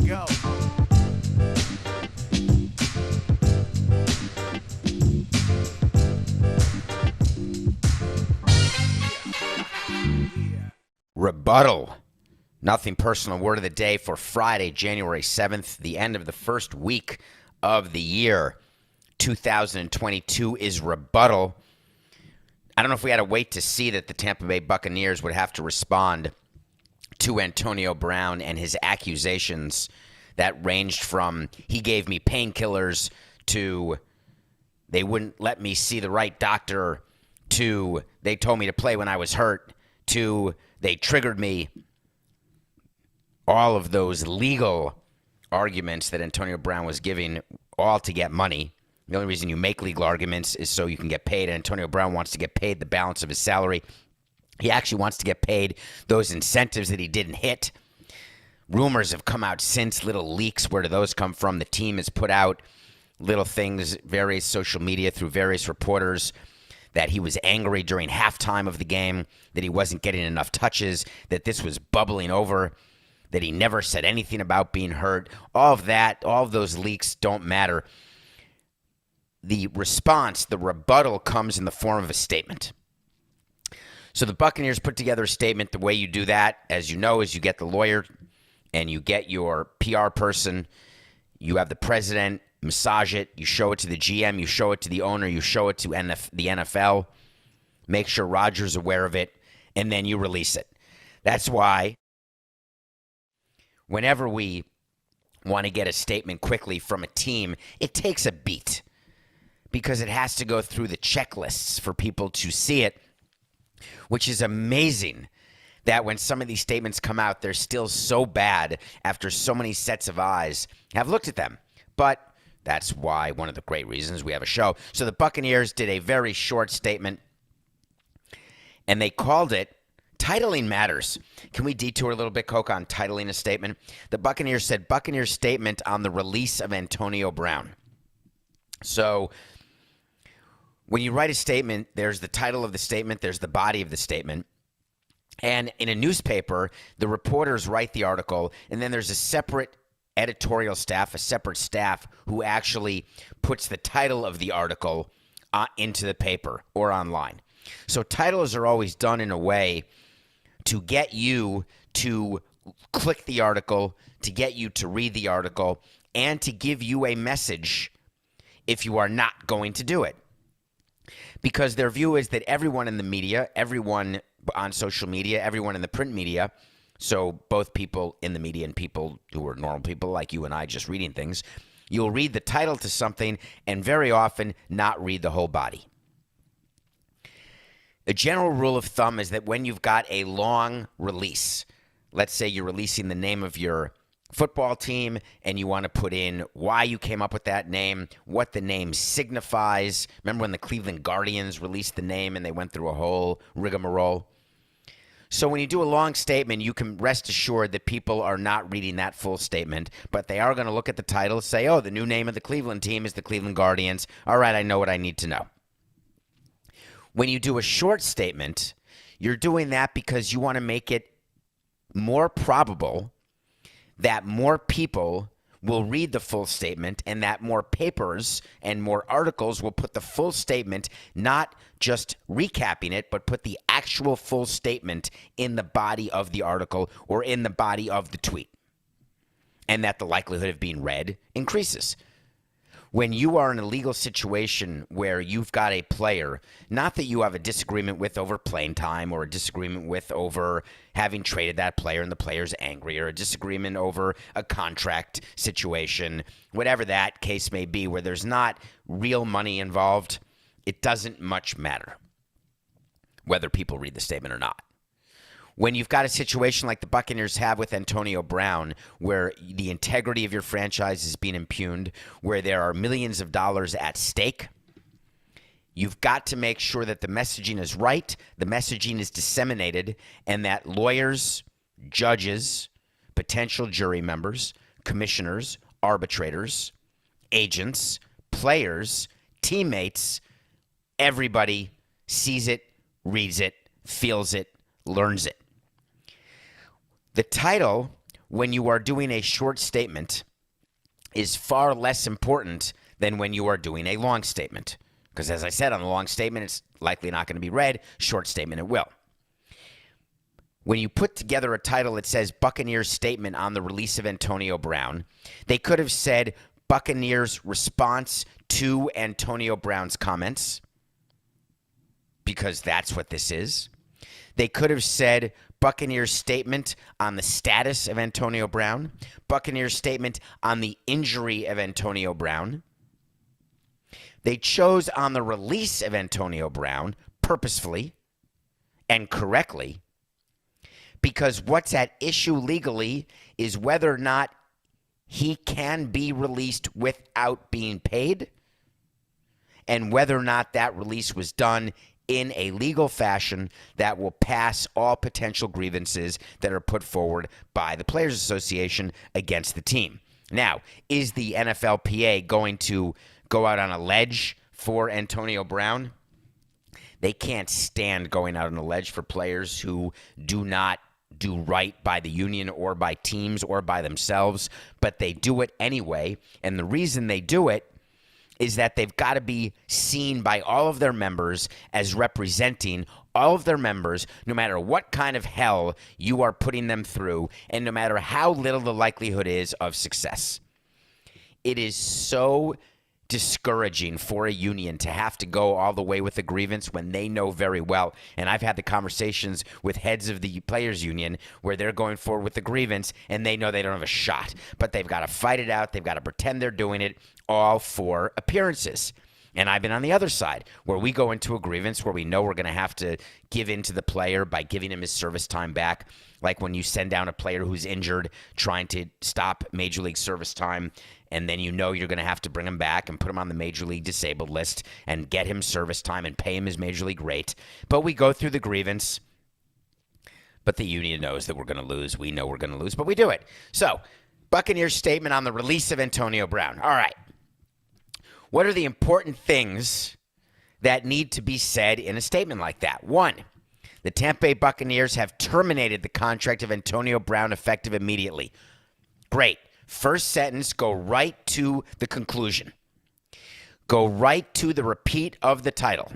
go. Rebuttal. Nothing personal. Word of the day for Friday, January 7th, the end of the first week of the year. 2022 is rebuttal. I don't know if we had to wait to see that the Tampa Bay Buccaneers would have to respond to Antonio Brown and his accusations that ranged from he gave me painkillers to they wouldn't let me see the right doctor to they told me to play when I was hurt to they triggered me. All of those legal arguments that Antonio Brown was giving, all to get money. The only reason you make legal arguments is so you can get paid. And Antonio Brown wants to get paid the balance of his salary. He actually wants to get paid those incentives that he didn't hit. Rumors have come out since, little leaks. Where do those come from? The team has put out little things, various social media through various reporters, that he was angry during halftime of the game, that he wasn't getting enough touches, that this was bubbling over, that he never said anything about being hurt. All of that, all of those leaks don't matter. The response, the rebuttal, comes in the form of a statement. So the Buccaneers put together a statement. The way you do that, as you know, is you get the lawyer and you get your PR person. You have the president massage it. You show it to the GM. You show it to the owner. You show it to the NFL. Make sure Rodgers is aware of it. And then you release it. That's why whenever we want to get a statement quickly from a team, it takes a beat because it has to go through the checklists for people to see it, which is amazing that when some of these statements come out, they're still so bad after so many sets of eyes have looked at them. But that's why one of the great reasons we have a show. So the Buccaneers did a very short statement, and they called it Titling Matters. Can we detour a little bit, Coke, on titling a statement? The Buccaneers said Buccaneers statement on the release of Antonio Brown. So when you write a statement, there's the title of the statement, there's the body of the statement. And in a newspaper, the reporters write the article, and then there's a separate editorial staff, a separate staff who actually puts the title of the article into the paper or online. So titles are always done in a way to get you to click the article, to get you to read the article, and to give you a message if you are not going to do it. Because their view is that everyone in the media, everyone on social media, everyone in the print media, so both people in the media and people who are normal people like you and I just reading things, you'll read the title to something and very often not read the whole body. A general rule of thumb is that when you've got a long release, let's say you're releasing the name of your football team and you want to put in why you came up with that name, what the name signifies. Remember when the Cleveland Guardians released the name and they went through a whole rigmarole? So when you do a long statement, you can rest assured that people are not reading that full statement, but they are going to look at the title, say, oh, the new name of the Cleveland team is the Cleveland Guardians. All right, I know what I need to know. When you do a short statement, you're doing that because you want to make it more probable that more people will read the full statement and that more papers and more articles will put the full statement, not just recapping it, but put the actual full statement in the body of the article or in the body of the tweet. And that the likelihood of being read increases. When you are in a legal situation where you've got a player, not that you have a disagreement with over playing time or a disagreement with over having traded that player and the player's angry, or a disagreement over a contract situation, whatever that case may be, where there's not real money involved, it doesn't much matter whether people read the statement or not. When you've got a situation like the Buccaneers have with Antonio Brown, where the integrity of your franchise is being impugned, where there are millions of dollars at stake, you've got to make sure that the messaging is right, the messaging is disseminated, and that lawyers, judges, potential jury members, commissioners, arbitrators, agents, players, teammates, everybody sees it, reads it, feels it, learns it. The title when you are doing a short statement is far less important than when you are doing a long statement. Because as I said, on the long statement, it's likely not going to be read. Short statement, it will. When you put together a title that says Buccaneers statement on the release of Antonio Brown, they could have said Buccaneers response to Antonio Brown's comments, because that's what this is. They could have said Buccaneers statement on the status of Antonio Brown, Buccaneers statement on the injury of Antonio Brown. They chose on the release of Antonio Brown purposefully and correctly, because what's at issue legally is whether or not he can be released without being paid, and whether or not that release was done in a legal fashion that will pass all potential grievances that are put forward by the Players Association against the team. Now, is the NFLPA going to go out on a ledge for Antonio Brown? They can't stand going out on a ledge for players who do not do right by the union or by teams or by themselves, but they do it anyway. And the reason they do it is that they've got to be seen by all of their members as representing all of their members, no matter what kind of hell you are putting them through and no matter how little the likelihood is of success. It is so discouraging for a union to have to go all the way with a grievance when they know very well. And I've had the conversations with heads of the players union where they're going forward with the grievance and they know they don't have a shot, but they've got to fight it out. They've got to pretend they're doing it all for appearances. And I've been on the other side where we go into a grievance where we know we're going to have to give in to the player by giving him his service time back. Like when you send down a player who's injured trying to stop Major League service time, and then you know you're going to have to bring him back and put him on the Major League disabled list and get him service time and pay him his Major League rate. But we go through the grievance. But the union knows that we're going to lose. We know we're going to lose, but we do it. So, Buccaneers statement on the release of Antonio Brown. All right. What are the important things that need to be said in a statement like that? One, the Tampa Bay Buccaneers have terminated the contract of Antonio Brown effective immediately. Great. First sentence, go right to the conclusion. Go right to the repeat of the title.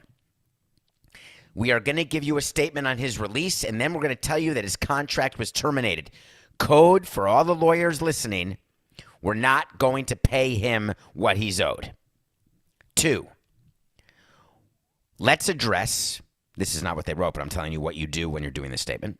We are going to give you a statement on his release, and then we're going to tell you that his contract was terminated. Code for all the lawyers listening, we're not going to pay him what he's owed. Two, let's address, this is not what they wrote, but I'm telling you what you do when you're doing this statement.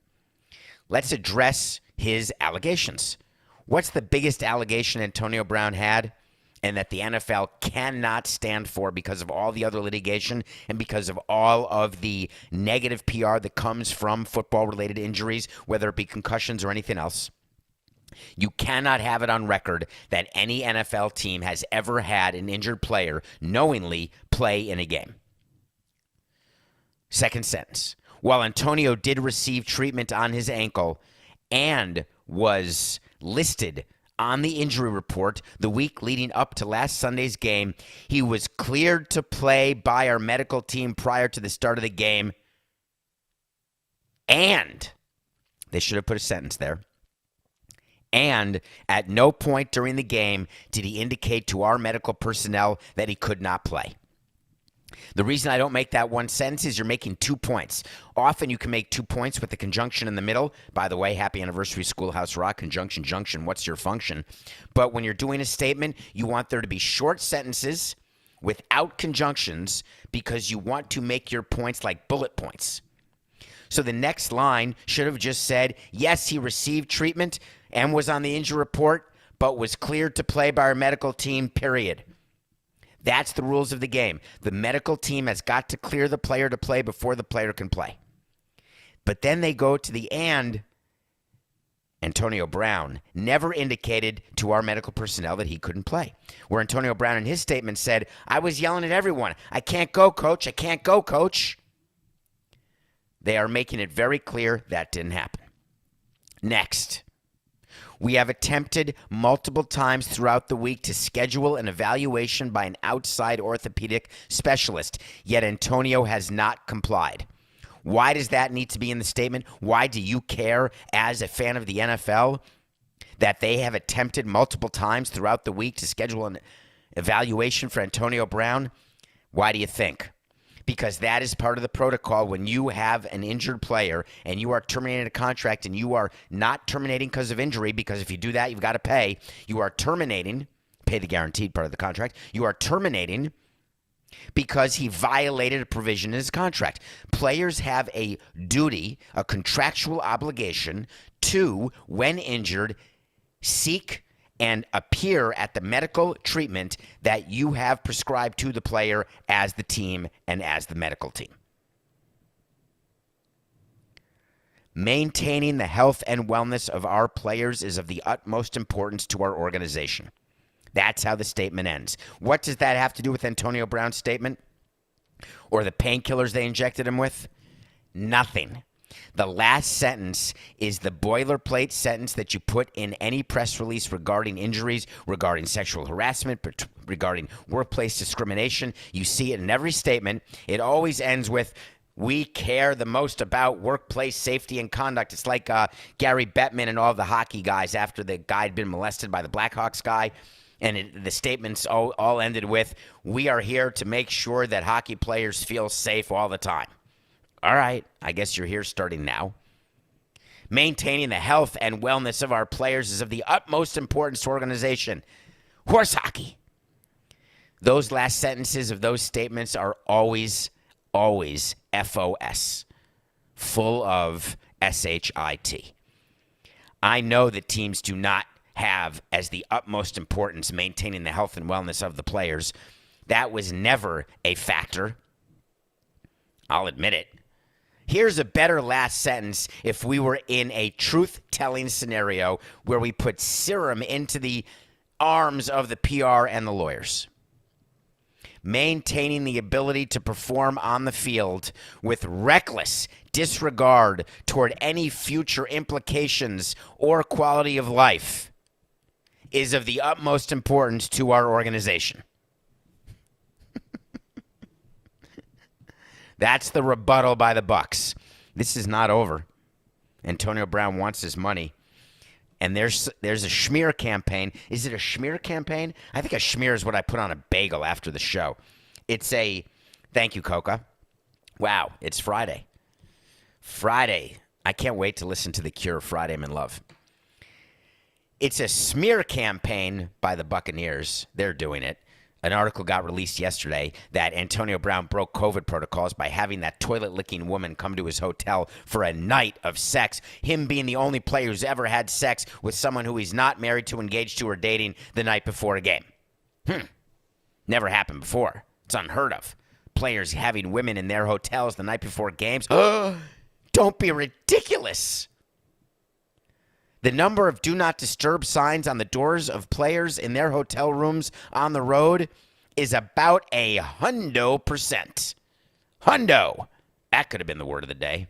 Let's address his allegations. What's the biggest allegation Antonio Brown had and that the NFL cannot stand for because of all the other litigation and because of all of the negative PR that comes from football-related injuries, whether it be concussions or anything else? You cannot have it on record that any NFL team has ever had an injured player knowingly play in a game. Second sentence. While Antonio did receive treatment on his ankle and was listed on the injury report the week leading up to last Sunday's game, he was cleared to play by our medical team prior to the start of the game. And they should have put a sentence there. And at no point during the game did he indicate to our medical personnel that he could not play. The reason I don't make that one sentence is you're making 2 points. Often you can make 2 points with the conjunction in the middle. By the way, happy anniversary, Schoolhouse Rock, conjunction, junction, what's your function? But when you're doing a statement, you want there to be short sentences without conjunctions because you want to make your points like bullet points. So the next line should have just said, yes, he received treatment and was on the injury report, but was cleared to play by our medical team, period. That's the rules of the game. The medical team has got to clear the player to play before the player can play. But then they go to the and. Antonio Brown never indicated to our medical personnel that he couldn't play. Where Antonio Brown in his statement said, I was yelling at everyone. I can't go, coach. I can't go, coach. They are making it very clear that didn't happen. Next. We have attempted multiple times throughout the week to schedule an evaluation by an outside orthopedic specialist, yet Antonio has not complied. Why does that need to be in the statement? Why do you care as a fan of the NFL? that they have attempted multiple times throughout the week to schedule an evaluation for Antonio Brown? Why do you think? Because that is part of the protocol when you have an injured player and you are terminating a contract, and you are not terminating because of injury, because if you do that, you've got to pay. You are terminating, pay the guaranteed part of the contract. You are terminating because he violated a provision in his contract. Players have a duty, a contractual obligation to, when injured, seek and appear at the medical treatment that you have prescribed to the player as the team and as the medical team. Maintaining the health and wellness of our players is of the utmost importance to our organization. That's how the statement ends. What does that have to do with Antonio Brown's statement? Or the painkillers they injected him with? Nothing. The last sentence is the boilerplate sentence that you put in any press release regarding injuries, regarding sexual harassment, regarding workplace discrimination. You see it in every statement. It always ends with, we care the most about workplace safety and conduct. It's like Gary Bettman and all the hockey guys after the guy had been molested by the Blackhawks guy. And the statements all ended with, we are here to make sure that hockey players feel safe all the time. All right, I guess you're here starting now. Maintaining the health and wellness of our players is of the utmost importance to organization. Horse hockey. Those last sentences of those statements are always FOS, full of SHIT. I know that teams do not have as the utmost importance maintaining the health and wellness of the players. That was never a factor. I'll admit it. Here's a better last sentence if we were in a truth-telling scenario where we put serum into the arms of the PR and the lawyers. Maintaining the ability to perform on the field with reckless disregard toward any future implications or quality of life is of the utmost importance to our organization. That's the rebuttal by the Bucs. This is not over. Antonio Brown wants his money. And there's a schmear campaign. Is it a schmear campaign? I think a schmear is what I put on a bagel after the show. It's a, thank you, Coca. Wow, it's Friday. Friday. I can't wait to listen to The Cure, Friday I'm in Love. It's a smear campaign by the Buccaneers. They're doing it. An article got released yesterday that Antonio Brown broke COVID protocols by having that toilet-licking woman come to his hotel for a night of sex, him being the only player who's ever had sex with someone who he's not married to, engaged to, or dating the night before a game. Never happened before. It's unheard of. Players having women in their hotels the night before games. Don't be ridiculous. The number of do not disturb signs on the doors of players in their hotel rooms on the road is about 100%. Hundo. That could have been the word of the day.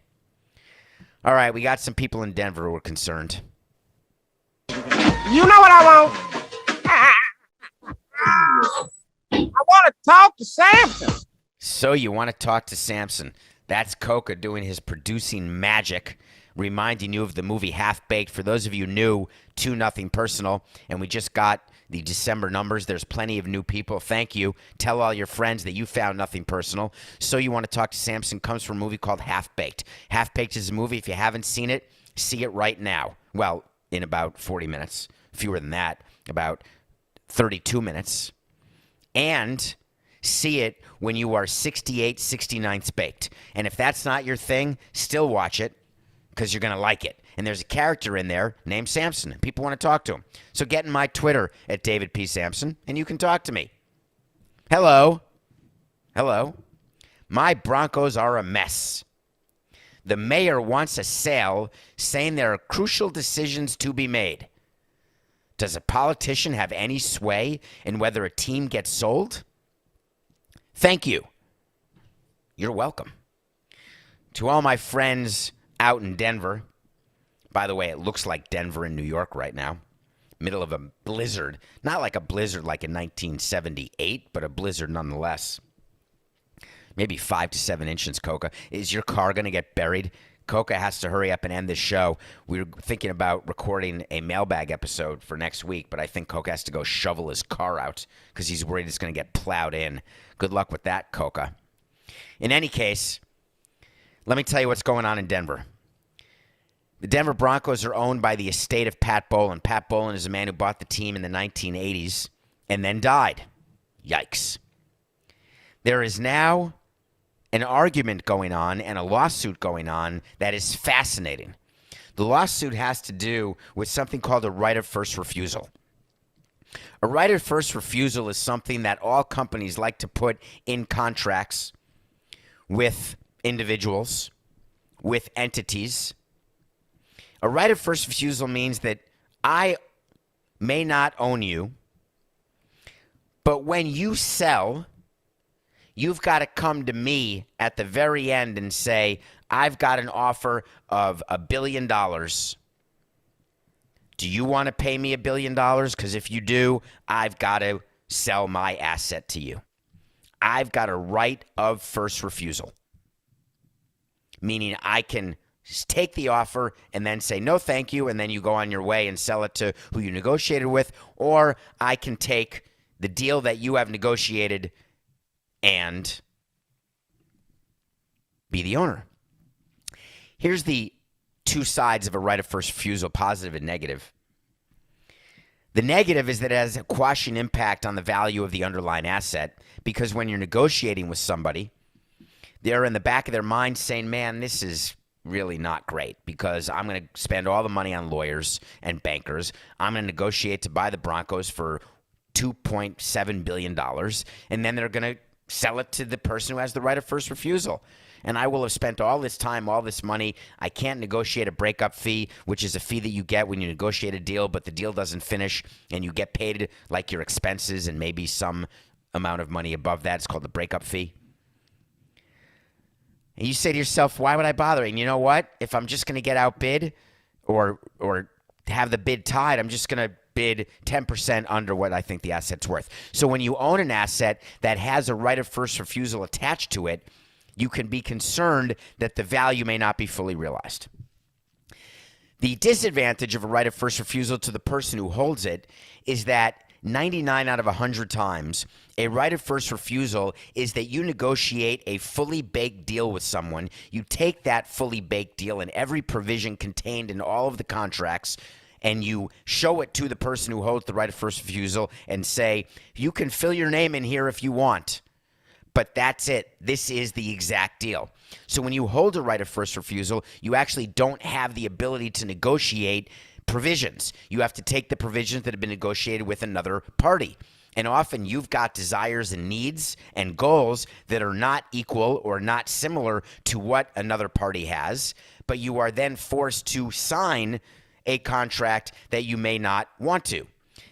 All right, we got some people in Denver who are concerned. You know what I want? I want to talk to Samson. So you want to talk to Samson. That's Coca doing his producing magic, reminding you of the movie Half Baked. For those of you new, 2-0 personal, and we just got the December numbers. There's plenty of new people. Thank you. Tell all your friends that you found nothing personal. So you want to talk to Samson comes from a movie called Half Baked. Half Baked is a movie. If you haven't seen it, see it right now. Well, in about 40 minutes. Fewer than that. About 32 minutes. And see it when you are 68, 69th baked. And if that's not your thing, still watch it, because you're going to like it. And there's a character in there named Samson, and people want to talk to him. So get in my Twitter at David P. Samson, and you can talk to me. Hello. Hello. My Broncos are a mess. The mayor wants a sale, saying there are crucial decisions to be made. Does a politician have any sway in whether a team gets sold? Thank you. You're welcome. To all my friends out in Denver. By the way, it looks like Denver in New York right now. Middle of a blizzard. Not like a blizzard like in 1978, but a blizzard nonetheless. Maybe 5 to 7 inches, Coca. Is your car going to get buried? Coca has to hurry up and end this show. We were thinking about recording a mailbag episode for next week, but I think Coca has to go shovel his car out because he's worried it's going to get plowed in. Good luck with that, Coca. In any case, let me tell you what's going on in Denver. The Denver Broncos are owned by the estate of Pat Bowlen. Pat Bowlen is a man who bought the team in the 1980s and then died. Yikes. There is now an argument going on and a lawsuit going on that is fascinating. The lawsuit has to do with something called a right of first refusal. A right of first refusal is something that all companies like to put in contracts with individuals, with entities. A right of first refusal means that I may not own you, but when you sell, you've got to come to me at the very end and say, I've got an offer of $1 billion. Do you want to pay me $1 billion? Because if you do, I've got to sell my asset to you. I've got a right of first refusal, meaning I can take the offer and then say, no, thank you, and then you go on your way and sell it to who you negotiated with, or I can take the deal that you have negotiated and be the owner. Here's the two sides of a right of first refusal, positive and negative. The negative is that it has a quashing impact on the value of the underlying asset, because when you're negotiating with somebody, they're in the back of their mind saying, man, this is really not great because I'm going to spend all the money on lawyers and bankers. I'm going to negotiate to buy the Broncos for $2.7 billion, and then they're going to sell it to the person who has the right of first refusal. And I will have spent all this time, all this money. I can't negotiate a breakup fee, which is a fee that you get when you negotiate a deal, but the deal doesn't finish and you get paid like your expenses and maybe some amount of money above that. It's called the breakup fee. And you say to yourself, why would I bother? And you know what? If I'm just going to get outbid or have the bid tied, I'm just going to bid 10% under what I think the asset's worth. So when you own an asset that has a right of first refusal attached to it, you can be concerned that the value may not be fully realized. The disadvantage of a right of first refusal to the person who holds it is that 99 out of 100 times, a right of first refusal is that you negotiate a fully baked deal with someone. You take that fully baked deal and every provision contained in all of the contracts, and you show it to the person who holds the right of first refusal and say, you can fill your name in here if you want, but that's it. This is the exact deal. So when you hold a right of first refusal, you actually don't have the ability to negotiate provisions. You have to take the provisions that have been negotiated with another party. And often you've got desires and needs and goals that are not equal or not similar to what another party has, but you are then forced to sign a contract that you may not want to,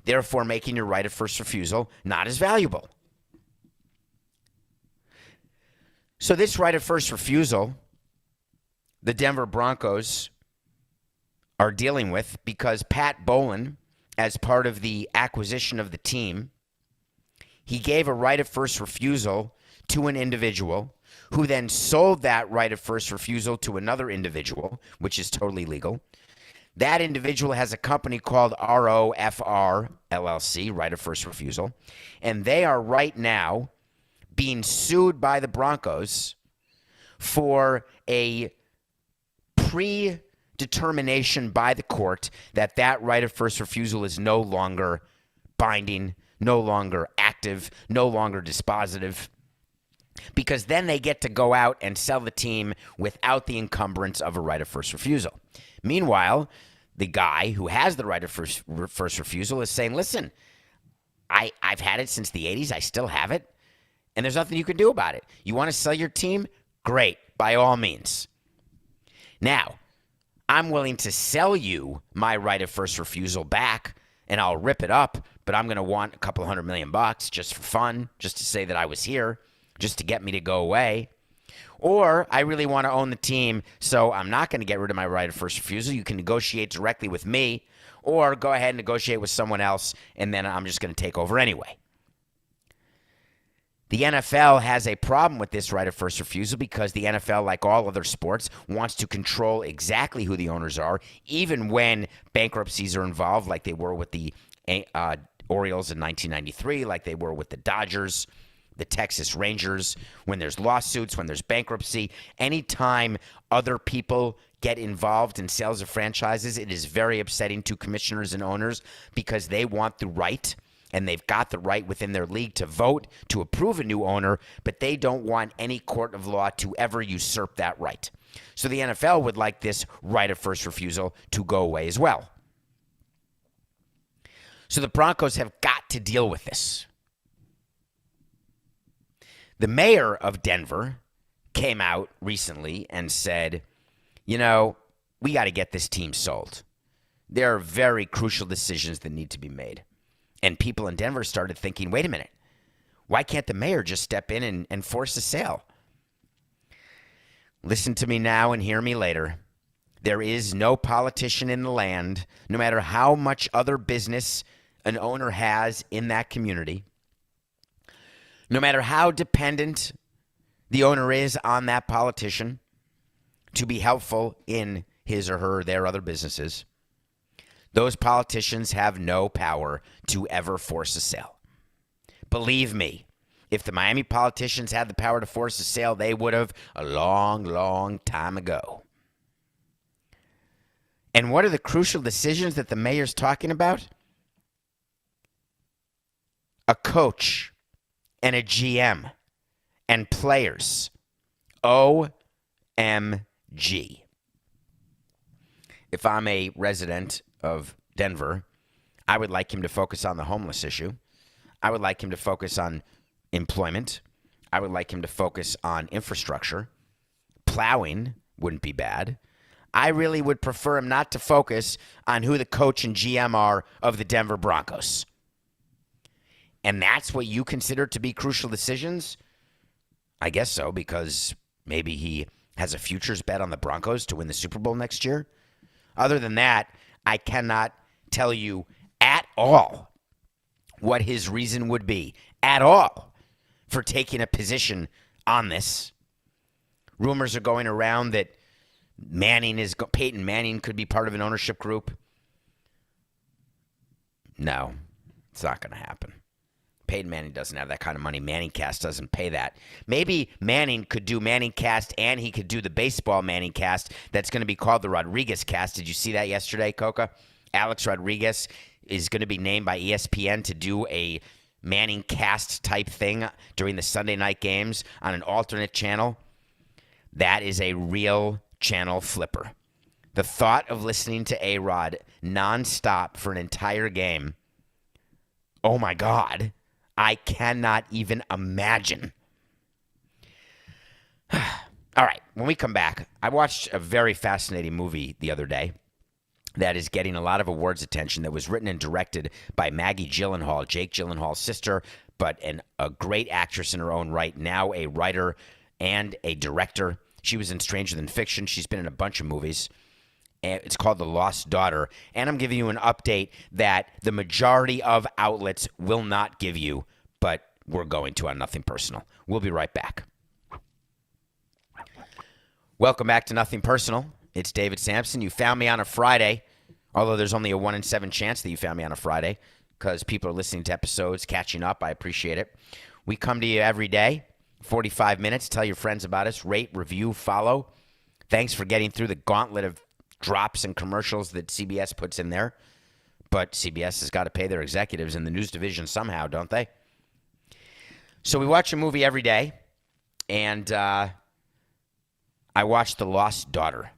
therefore making your right of first refusal not as valuable. So this right of first refusal, the Denver Broncos are dealing with because Pat Bowlen, as part of the acquisition of the team, he gave a right of first refusal to an individual who then sold that right of first refusal to another individual, which is totally legal. That individual has a company called ROFR LLC, right of first refusal, and they are right now being sued by the Broncos for a predetermination by the court that that right of first refusal is no longer binding, no longer active, no longer dispositive, because then they get to go out and sell the team without the encumbrance of a right of first refusal. Meanwhile, the guy who has the right of first refusal is saying, listen, I've had it since the 80s. I still have it. And there's nothing you can do about it. You want to sell your team? Great, by all means. Now, I'm willing to sell you my right of first refusal back, and I'll rip it up, but I'm going to want a couple $100 million just for fun, just to say that I was here, just to get me to go away. Or I really want to own the team, so I'm not going to get rid of my right of first refusal. You can negotiate directly with me, or go ahead and negotiate with someone else, and then I'm just going to take over anyway. The NFL has a problem with this right of first refusal because the NFL, like all other sports, wants to control exactly who the owners are, even when bankruptcies are involved, like they were with the Orioles in 1993, like they were with the Dodgers, the Texas Rangers, when there's lawsuits, when there's bankruptcy. Anytime other people get involved in sales of franchises, it is very upsetting to commissioners and owners because they want the right, and they've got the right within their league to vote to approve a new owner, but they don't want any court of law to ever usurp that right. So the NFL would like this right of first refusal to go away as well. So the Broncos have got to deal with this. The mayor of Denver came out recently and said, we got to get this team sold. There are very crucial decisions that need to be made. And people in Denver started thinking, wait a minute, why can't the mayor just step in and force a sale? Listen to me now and hear me later. There is no politician in the land, no matter how much other business an owner has in that community, no matter how dependent the owner is on that politician to be helpful in his or her, their other businesses, those politicians have no power to ever force a sale. Believe me, if the Miami politicians had the power to force a sale, they would have a long, long time ago. And what are the crucial decisions that the mayor's talking about? A coach and a GM and players. OMG. If I'm a resident of Denver, I would like him to focus on the homeless issue. I would like him to focus on employment. I would like him to focus on infrastructure. Plowing wouldn't be bad. I really would prefer him not to focus on who the coach and GM are of the Denver Broncos. And that's what you consider to be crucial decisions? I guess so, because maybe he has a futures bet on the Broncos to win the Super Bowl next year. Other than that, I cannot tell you at all what his reason would be at all for taking a position on this. Rumors are going around that Peyton Manning could be part of an ownership group. No, it's not going to happen. Peyton Manning doesn't have that kind of money. ManningCast doesn't pay that. Maybe Manning could do ManningCast and he could do the baseball ManningCast that's going to be called the Rodriguez Cast. Did you see that yesterday, Coca? Alex Rodriguez is going to be named by ESPN to do a ManningCast type thing during the Sunday night games on an alternate channel. That is a real channel flipper. The thought of listening to A-Rod nonstop for an entire game, oh my God, I cannot even imagine. All right, when we come back, I watched a very fascinating movie the other day that is getting a lot of awards attention, that was written and directed by Maggie Gyllenhaal, Jake Gyllenhaal's sister, but a great actress in her own right, now a writer and a director. She was in Stranger Than Fiction. She's been in a bunch of movies. It's called The Lost Daughter. And I'm giving you an update that the majority of outlets will not give you, but we're going to on Nothing Personal. We'll be right back. Welcome back to Nothing Personal. It's David Samson. You found me on a Friday, although there's only a 1 in 7 chance that you found me on a Friday because people are listening to episodes, catching up. I appreciate it. We come to you every day, 45 minutes. Tell your friends about us. Rate, review, follow. Thanks for getting through the gauntlet of drops and commercials that CBS puts in there. But CBS has got to pay their executives in the news division somehow, don't they? So we watch a movie every day, and I watched The Lost Daughter.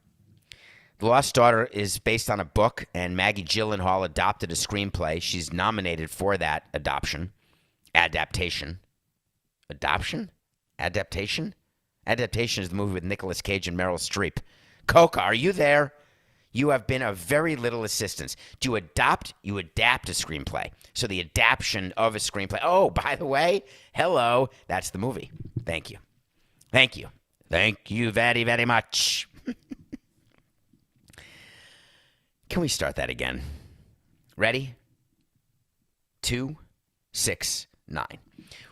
The Lost Daughter is based on a book, and Maggie Gyllenhaal adopted a screenplay. She's nominated for that adaptation. Adaptation is the movie with Nicolas Cage and Meryl Streep. Coca, are you there? You have been of very little assistance. To adopt, you adapt a screenplay. So the adaptation of a screenplay. Oh, by the way, hello. That's the movie. Thank you. Thank you. Thank you very, very much. Can we start that again? Ready? 2, 6,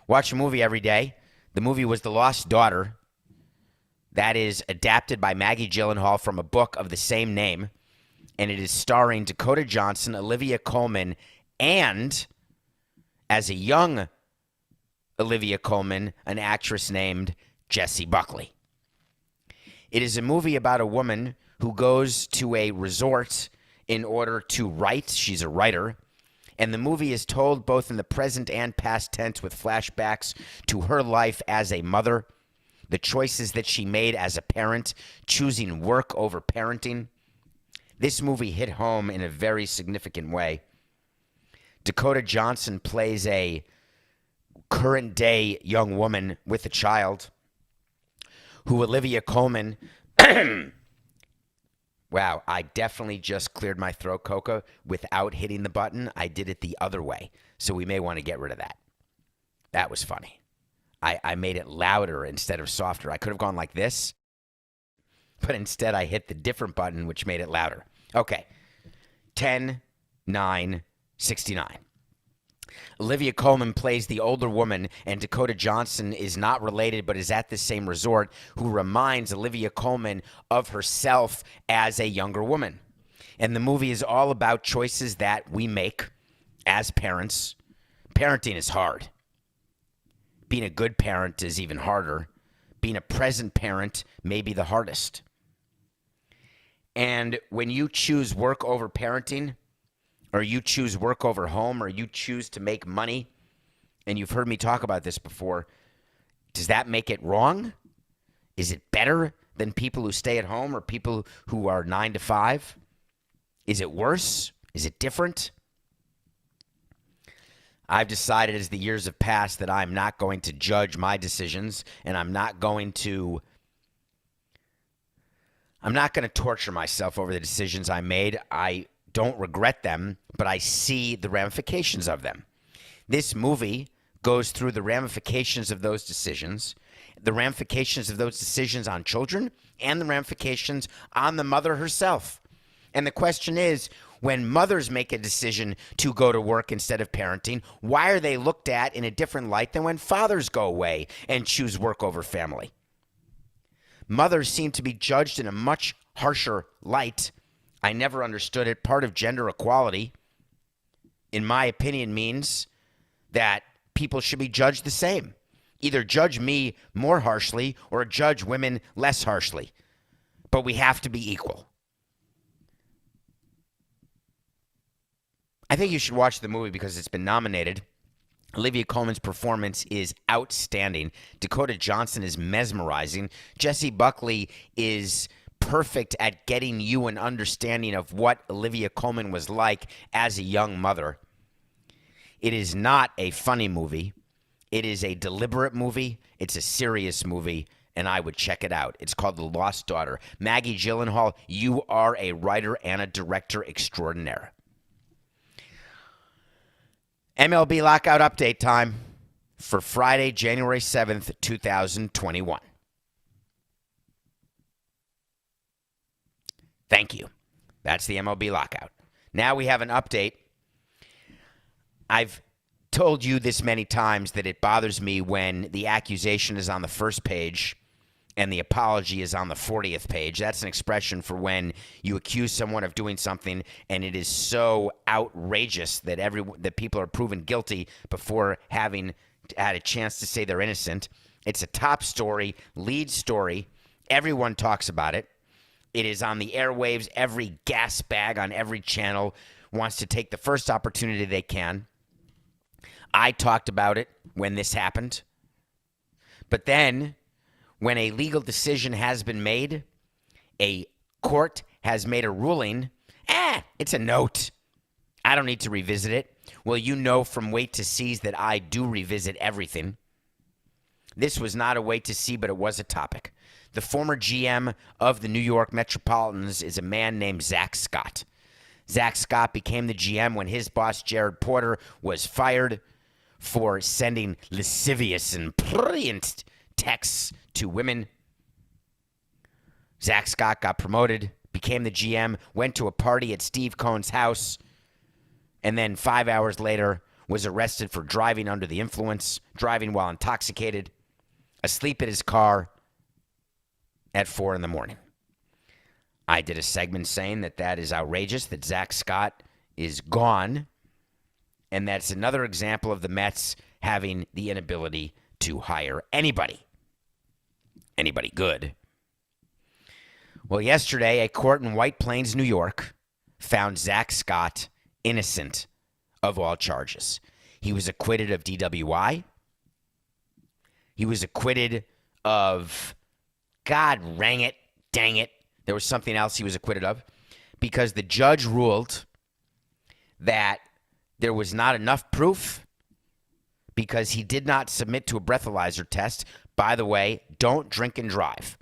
Watch a movie every day. The movie was The Lost Daughter. That is adapted by Maggie Gyllenhaal from a book of the same name. And it is starring Dakota Johnson, Olivia Colman, and as a young Olivia Colman, an actress named Jessie Buckley. It is a movie about a woman who goes to a resort in order to write. She's a writer. And the movie is told both in the present and past tense with flashbacks to her life as a mother, the choices that she made as a parent, choosing work over parenting. This movie hit home in a very significant way. Dakota Johnson plays a current day young woman with a child who Olivia Colman wow, I definitely just cleared my throat, Coca, without hitting the button. I did it the other way, so we may want to get rid of that. That was funny. I made it louder instead of softer. I could have gone like this, but instead I hit the different button, which made it louder. Okay, 10-9-69. Olivia Colman plays the older woman, and Dakota Johnson is not related but is at the same resort, who reminds Olivia Colman of herself as a younger woman. And the movie is all about choices that we make as parents. Parenting is hard. Being a good parent is even harder. Being a present parent may be the hardest. And when you choose work over parenting, or you choose work over home, or you choose to make money, and you've heard me talk about this before, does that make it wrong? Is it better than people who stay at home or people who are 9 to 5? Is it worse? Is it different? I've decided as the years have passed that I'm not going to judge my decisions, and I'm not going to torture myself over the decisions I made. I don't regret them, but I see the ramifications of them. This movie goes through the ramifications of those decisions on children, and the ramifications on the mother herself. And the question is, when mothers make a decision to go to work instead of parenting, why are they looked at in a different light than when fathers go away and choose work over family? Mothers seem to be judged in a much harsher light. I never understood it. Part of gender equality, in my opinion, means that people should be judged the same. Either judge me more harshly or judge women less harshly. But we have to be equal. I think you should watch the movie because it's been nominated. Olivia Colman's performance is outstanding. Dakota Johnson is mesmerizing. Jessie Buckley is perfect at getting you an understanding of what Olivia Colman was like as a young mother. It is not a funny movie. It is a deliberate movie. It's a serious movie, and I would check it out. It's called The Lost Daughter. Maggie Gyllenhaal, you are a writer and a director extraordinaire. MLB lockout update time for Friday, January 7th, 2021. Thank you. That's the MLB lockout. Now we have an update. I've told you this many times that it bothers me when the accusation is on the first page and the apology is on the 40th page. That's an expression for when you accuse someone of doing something and it is so outrageous that that people are proven guilty before having had a chance to say they're innocent. It's a top story, lead story. Everyone talks about it. It is on the airwaves. Every gas bag on every channel wants to take the first opportunity they can. I talked about it when this happened. But then, when a legal decision has been made, a court has made a ruling, it's a note. I don't need to revisit it. Well, you know from Wait to See's that I do revisit everything. This was not a wait to see, but it was a topic. The former GM of the New York Metropolitans is a man named Zack Scott. Zack Scott became the GM when his boss, Jared Porter, was fired for sending lascivious and brilliant texts to women. Zack Scott got promoted, became the GM, went to a party at Steve Cohen's house, and then 5 hours later was arrested for driving under the influence, driving while intoxicated, asleep in his car at 4 a.m. I did a segment saying that is outrageous, that Zack Scott is gone, and that's another example of the Mets having the inability to hire anybody good. Well, yesterday, a court in White Plains, New York, found Zack Scott innocent of all charges. He was acquitted of DWI. He was acquitted of, God rang it, dang it, there was something else he was acquitted of, because the judge ruled that there was not enough proof because he did not submit to a breathalyzer test. By the way, don't drink and drive.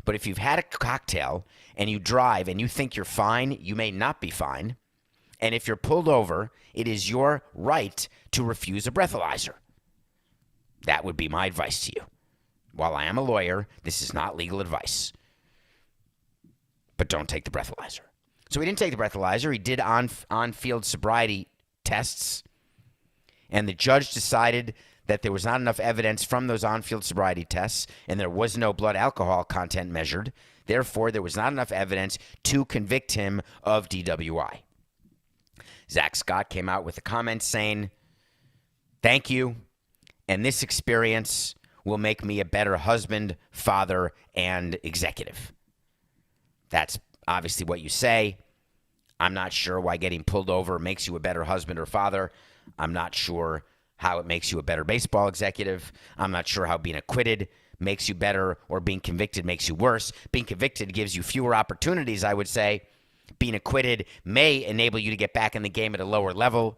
But if you've had a cocktail and you drive and you think you're fine, you may not be fine. And if you're pulled over, it is your right to refuse a breathalyzer. That would be my advice to you. While I am a lawyer, this is not legal advice. But don't take the breathalyzer. So he didn't take the breathalyzer. He did on-field sobriety tests. And the judge decided that there was not enough evidence from those on-field sobriety tests, and there was no blood alcohol content measured. Therefore, there was not enough evidence to convict him of DWI. Zack Scott came out with a comment saying, "Thank you, and this experience will make me a better husband, father, and executive." That's obviously what you say. I'm not sure why getting pulled over makes you a better husband or father. I'm not sure how it makes you a better baseball executive. I'm not sure how being acquitted makes you better or being convicted makes you worse. Being convicted gives you fewer opportunities, I would say. Being acquitted may enable you to get back in the game at a lower level.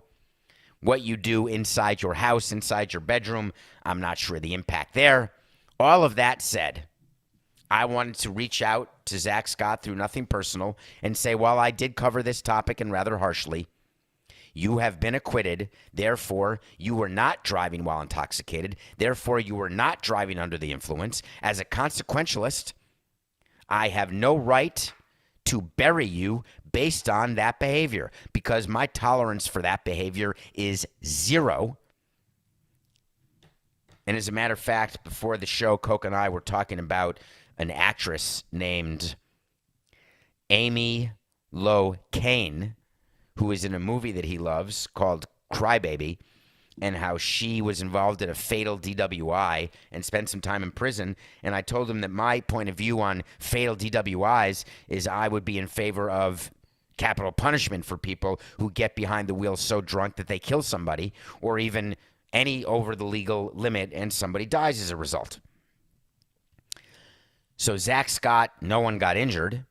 What you do inside your house, inside your bedroom, I'm not sure the impact there. All of that said, I wanted to reach out to Zack Scott through nothing personal and say, while I did cover this topic and rather harshly, you have been acquitted. Therefore, you were not driving while intoxicated. Therefore, you were not driving under the influence. As a consequentialist, I have no right to bury you based on that behavior because my tolerance for that behavior is zero. And as a matter of fact, before the show, Coke and I were talking about an actress named Amy Locane, who is in a movie that he loves called Crybaby, and how she was involved in a fatal DWI and spent some time in prison. And I told him that my point of view on fatal DWIs is I would be in favor of capital punishment for people who get behind the wheel so drunk that they kill somebody, or even any over the legal limit and somebody dies as a result. So Zack Scott, no one got injured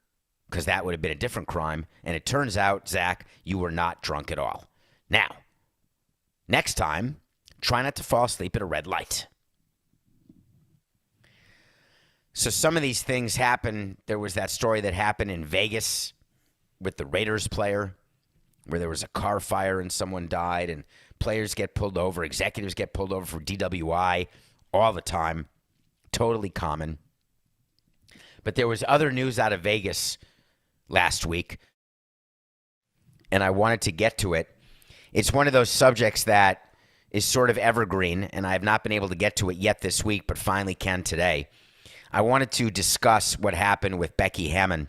because that would have been a different crime. And it turns out, Zack, you were not drunk at all. Now, next time, try not to fall asleep at a red light. So some of these things happen. There was that story that happened in Vegas with the Raiders player where there was a car fire and someone died, and players get pulled over, executives get pulled over for DWI all the time. Totally common. But there was other news out of Vegas last week, and I wanted to get to it. It's one of those subjects that is sort of evergreen, and I have not been able to get to it yet this week, but finally can today. I wanted to discuss what happened with Becky Hammon.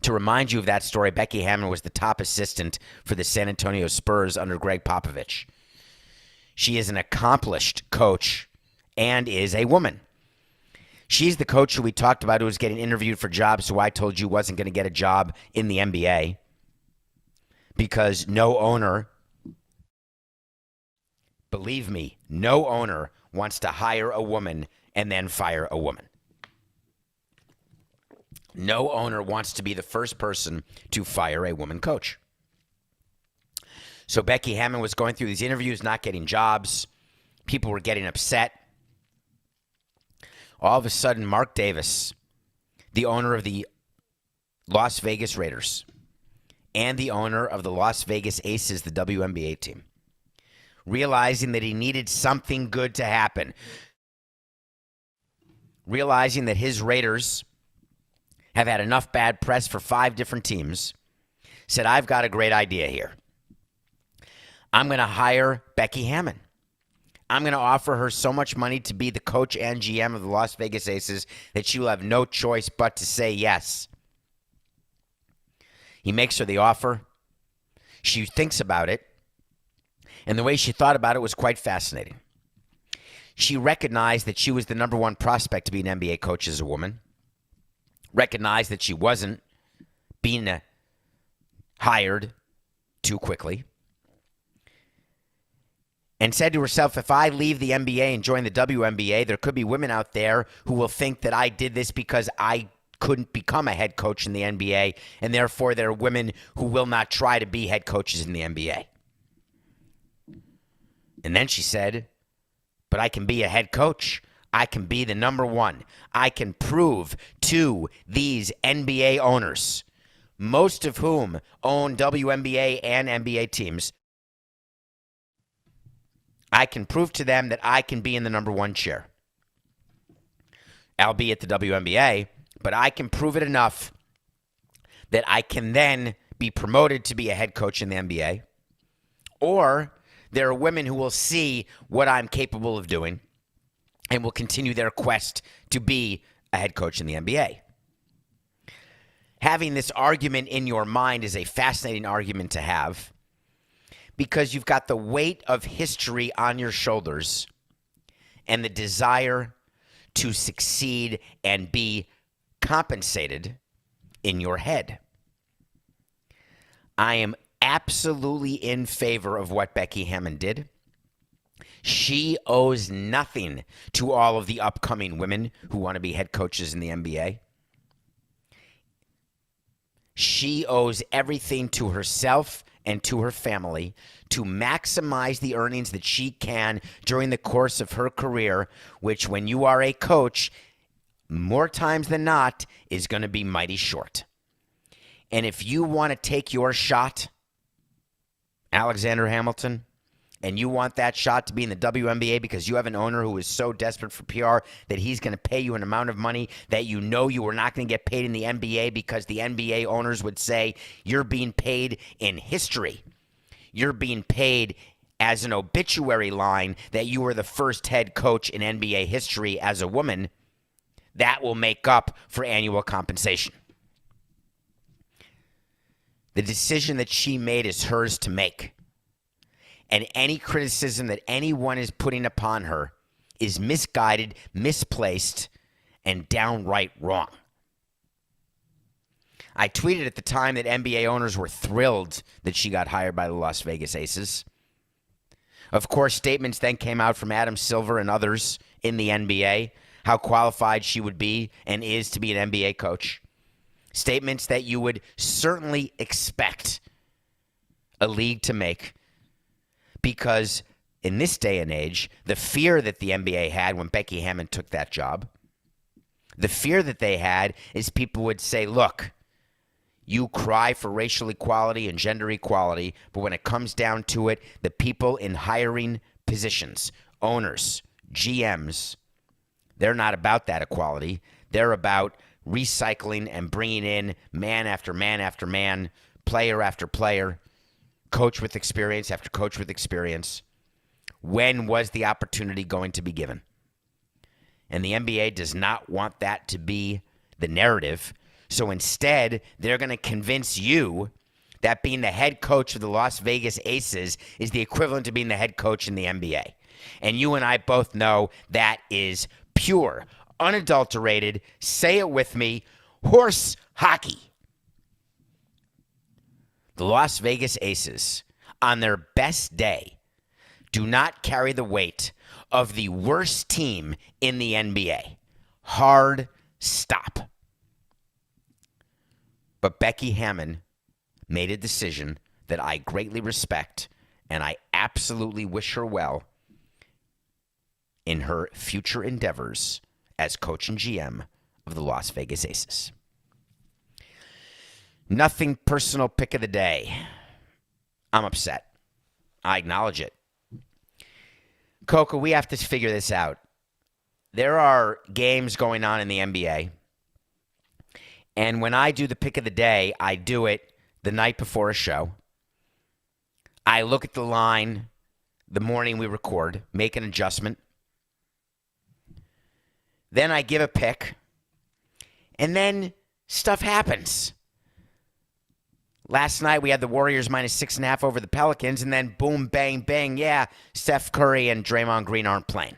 To remind you of that story, Becky Hammon was the top assistant for the San Antonio Spurs under Greg Popovich. She is an accomplished coach and is a woman. She's the coach who we talked about who was getting interviewed for jobs who I told you wasn't going to get a job in the NBA because no owner, believe me, no owner wants to hire a woman and then fire a woman. No owner wants to be the first person to fire a woman coach. So Becky Hammon was going through these interviews, not getting jobs. People were getting upset. All of a sudden, Mark Davis, the owner of the Las Vegas Raiders and the owner of the Las Vegas Aces, the WNBA team, realizing that he needed something good to happen, realizing that his Raiders have had enough bad press for 5 different teams, said, I've got a great idea here. I'm going to hire Becky Hammon. I'm going to offer her so much money to be the coach and GM of the Las Vegas Aces that she will have no choice but to say yes. He makes her the offer. She thinks about it. And the way she thought about it was quite fascinating. She recognized that she was the number one prospect to be an NBA coach as a woman. Recognized that she wasn't being hired too quickly. And said to herself, if I leave the NBA and join the WNBA, there could be women out there who will think that I did this because I couldn't become a head coach in the NBA, and therefore there are women who will not try to be head coaches in the NBA. And then she said, but I can be a head coach. I can be the number one. I can prove to these NBA owners, most of whom own WNBA and NBA teams, I can prove to them that I can be in the number one chair. Albeit the WNBA, but I can prove it enough that I can then be promoted to be a head coach in the NBA. Or there are women who will see what I'm capable of doing and will continue their quest to be a head coach in the NBA. Having this argument in your mind is a fascinating argument to have, because you've got the weight of history on your shoulders and the desire to succeed and be compensated in your head. I am absolutely in favor of what Becky Hammon did. She owes nothing to all of the upcoming women who want to be head coaches in the NBA. She owes everything to herself and to her family to maximize the earnings that she can during the course of her career, which when you are a coach, more times than not, is going to be mighty short. And if you want to take your shot, Alexander Hamilton, and you want that shot to be in the WNBA because you have an owner who is so desperate for PR that he's going to pay you an amount of money that you know you are not going to get paid in the NBA, because the NBA owners would say you're being paid in history. You're being paid as an obituary line that you were the first head coach in NBA history as a woman. That will make up for annual compensation. The decision that she made is hers to make. And any criticism that anyone is putting upon her is misguided, misplaced, and downright wrong. I tweeted at the time that NBA owners were thrilled that she got hired by the Las Vegas Aces. Of course, statements then came out from Adam Silver and others in the NBA, how qualified she would be and is to be an NBA coach. Statements that you would certainly expect a league to make, because in this day and age, the fear that the NBA had when Becky Hammon took that job, the fear that they had is people would say, look, you cry for racial equality and gender equality, but when it comes down to it, the people in hiring positions, owners, GMs, they're not about that equality. They're about recycling and bringing in man after man after man, player after player, coach with experience after coach with experience. When was the opportunity going to be given? And the NBA does not want that to be the narrative. So instead, they're going to convince you that being the head coach of the Las Vegas Aces is the equivalent to being the head coach in the NBA. And you and I both know that is pure, unadulterated, say it with me, horse hockey. The Las Vegas Aces, on their best day, do not carry the weight of the worst team in the NBA. Hard stop. But Becky Hammon made a decision that I greatly respect, and I absolutely wish her well in her future endeavors as coach and GM of the Las Vegas Aces. Nothing personal pick of the day. I'm upset. I acknowledge it. Coco, we have to figure this out. There are games going on in the NBA. And when I do the pick of the day, I do it the night before a show. I look at the line the morning we record, make an adjustment. Then I give a pick. And then stuff happens. Last night we had the Warriors -6.5 over the Pelicans, and then boom, bang, bang, yeah, Steph Curry and Draymond Green aren't playing.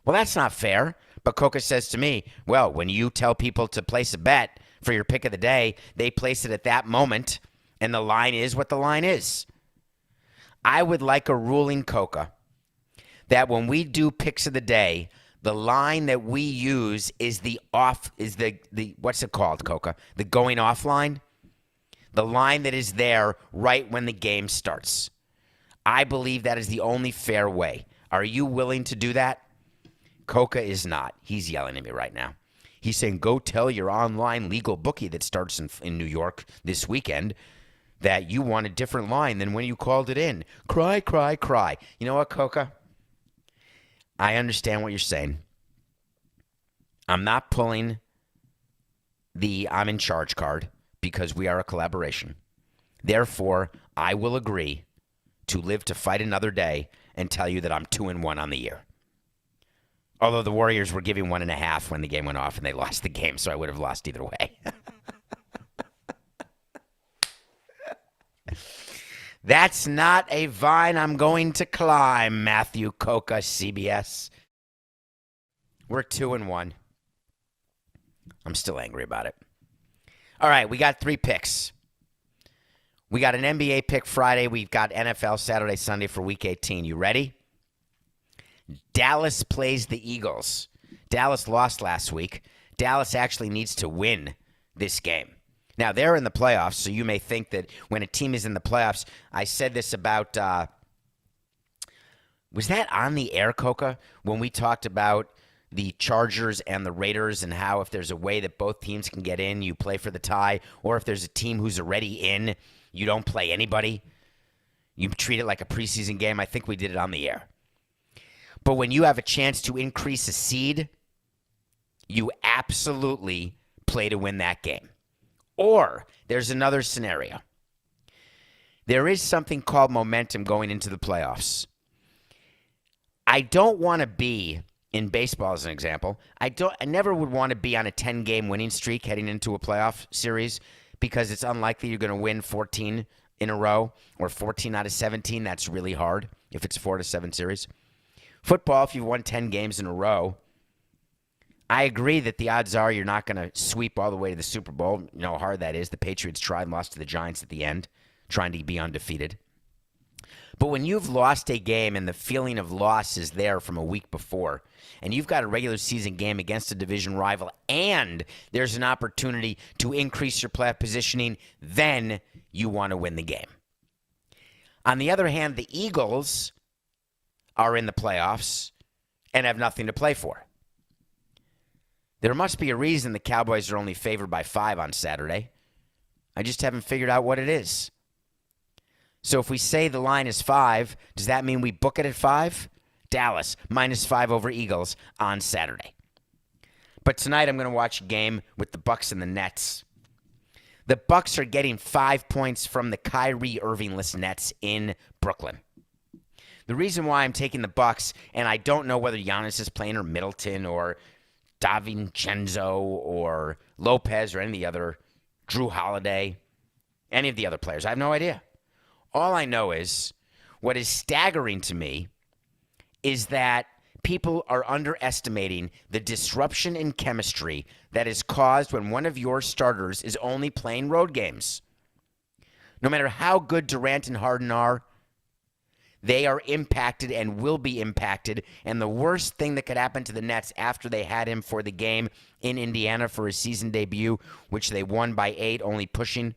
Well, that's not fair. But Coca says to me, well, when you tell people to place a bet for your pick of the day, they place it at that moment, and the line is what the line is. I would like a ruling, Coca, that when we do picks of the day, the line that we use is the what's it called, Coca? The going off line? The line that is there right when the game starts. I believe that is the only fair way. Are you willing to do that? Coca is not. He's yelling at me right now. He's saying, go tell your online legal bookie that starts in New York this weekend that you want a different line than when you called it in. Cry, cry, cry. You know what, Coca? I understand what you're saying. I'm not pulling the I'm in charge card because we are a collaboration. Therefore, I will agree to live to fight another day and tell you that I'm 2-1 on the year. Although the Warriors were giving 1.5 when the game went off and they lost the game, so I would have lost either way. That's not a vine I'm going to climb, Matthew Coca, CBS. We're 2-1. I'm still angry about it. All right, we got 3 picks. We got an NBA pick Friday. We've got NFL Saturday, Sunday for Week 18. You ready? Dallas plays the Eagles. Dallas lost last week. Dallas actually needs to win this game. Now, they're in the playoffs, so you may think that when a team is in the playoffs, I said this about, was that on the air, Coca, when we talked about the Chargers and the Raiders and how if there's a way that both teams can get in, you play for the tie, or if there's a team who's already in, you don't play anybody. You treat it like a preseason game. I think we did it on the air. But when you have a chance to increase a seed, you absolutely play to win that game. Or there's another scenario. There is something called momentum going into the playoffs. I don't want to be, in baseball as an example, I never would want to be on a 10-game winning streak heading into a playoff series because it's unlikely you're going to win 14 in a row or 14 out of 17. That's really hard if it's a 4-7 series. Football, if you've won 10 games in a row, I agree that the odds are you're not going to sweep all the way to the Super Bowl. You know how hard that is. The Patriots tried and lost to the Giants at the end, trying to be undefeated. But when you've lost a game and the feeling of loss is there from a week before, and you've got a regular season game against a division rival, and there's an opportunity to increase your playoff positioning, then you want to win the game. On the other hand, the Eagles are in the playoffs and have nothing to play for. There must be a reason the Cowboys are only favored by 5 on Saturday. I just haven't figured out what it is. So if we say the line is 5, does that mean we book it at 5? Dallas, -5 over Eagles on Saturday. But tonight I'm going to watch a game with the Bucs and the Nets. The Bucs are getting 5 points from the Kyrie Irving-less Nets in Brooklyn. The reason why I'm taking the Bucs, and I don't know whether Giannis is playing or Middleton or DiVincenzo or Lopez or any of the other, Drew Holiday, any of the other players. I have no idea. All I know is what is staggering to me is that people are underestimating the disruption in chemistry that is caused when one of your starters is only playing road games. No matter how good Durant and Harden are, they are impacted and will be impacted. And the worst thing that could happen to the Nets after they had him for the game in Indiana for his season debut, which they won by 8, only pushing,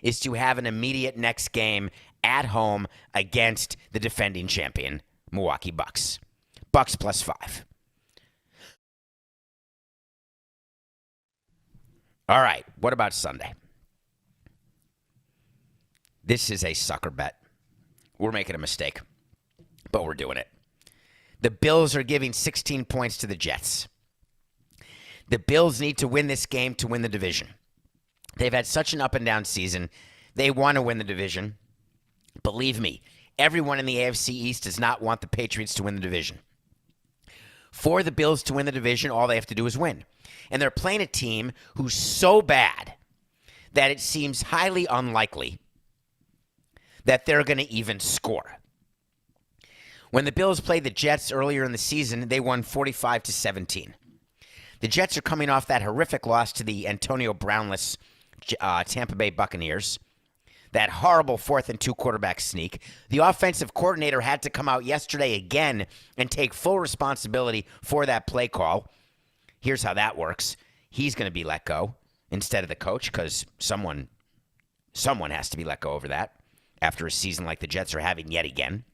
is to have an immediate next game at home against the defending champion, Milwaukee Bucks. Bucks +5. All right, what about Sunday? This is a sucker bet. We're making a mistake, but we're doing it. The Bills are giving 16 points to the Jets. The Bills need to win this game to win the division. They've had such an up and down season. They want to win the division. Believe me, everyone in the AFC East does not want the Patriots to win the division. For the Bills to win the division, all they have to do is win. And they're playing a team who's so bad that it seems highly unlikely that they're going to even score. When the Bills played the Jets earlier in the season, they won 45-17. The Jets are coming off that horrific loss to the Antonio Brownless Tampa Bay Buccaneers. That horrible 4th and 2 quarterback sneak. The offensive coordinator had to come out yesterday again and take full responsibility for that play call. Here's how that works. He's going to be let go instead of the coach because someone has to be let go over that after a season like the Jets are having yet again.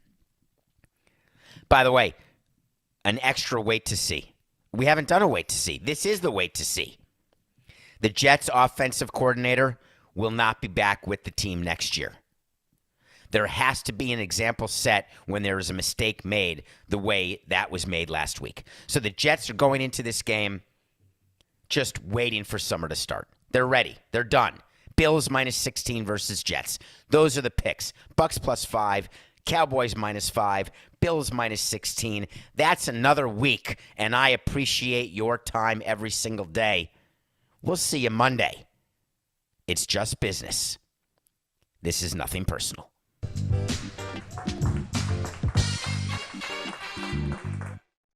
By the way, an extra wait to see. We haven't done a wait to see. This is the wait to see. The Jets offensive coordinator will not be back with the team next year. There has to be an example set when there is a mistake made the way that was made last week. So the Jets are going into this game just waiting for summer to start. They're ready. They're done. Bills -16 versus Jets. Those are the picks. Bucks +5, Cowboys -5, Bills -16. That's another week, and I appreciate your time every single day. We'll see you Monday. It's just business. This is nothing personal.